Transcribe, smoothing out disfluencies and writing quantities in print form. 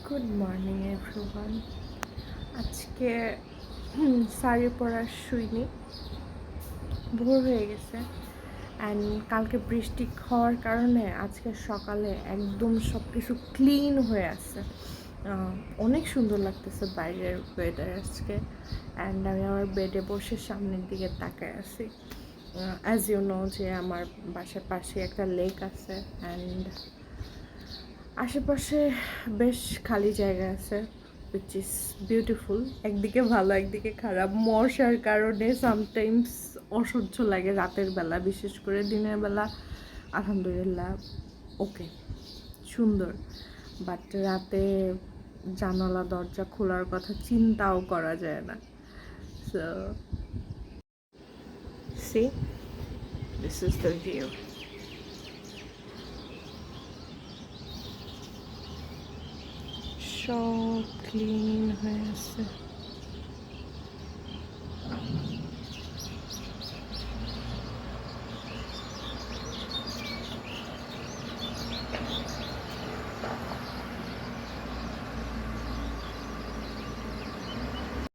Good morning everyone. আজকে শাড়ি পরা শুইনি, ভোর হয়ে গেছে। অ্যান্ড কালকে বৃষ্টি হওয়ার কারণে আজকে সকালে একদম সব কিছু ক্লিন হয়ে আছে। অনেক সুন্দর লাগতেছে বাইরের ওয়েদার আজকে। অ্যান্ড আমি আমার বেডে বসে সামনের দিকে তাকায় আছি। অ্যাজ ইউ নো যে আমার বাসার পাশে একটা লেক আছে অ্যান্ড আশেপাশে বেশ খালি জায়গা আছে, উইচ ইজ বিউটিফুল। একদিকে ভালো একদিকে খারাপ, মশার কারণে সামটাইমস অসহ্য লাগে রাতের বেলা, বিশেষ করে দিনের বেলা আলহামদুলিল্লাহ ওকে সুন্দর, বাট রাতে জানালা দরজা খোলার কথা চিন্তাও করা যায় না। So see, this is the view. সব ক্লিন হয়ে আছে।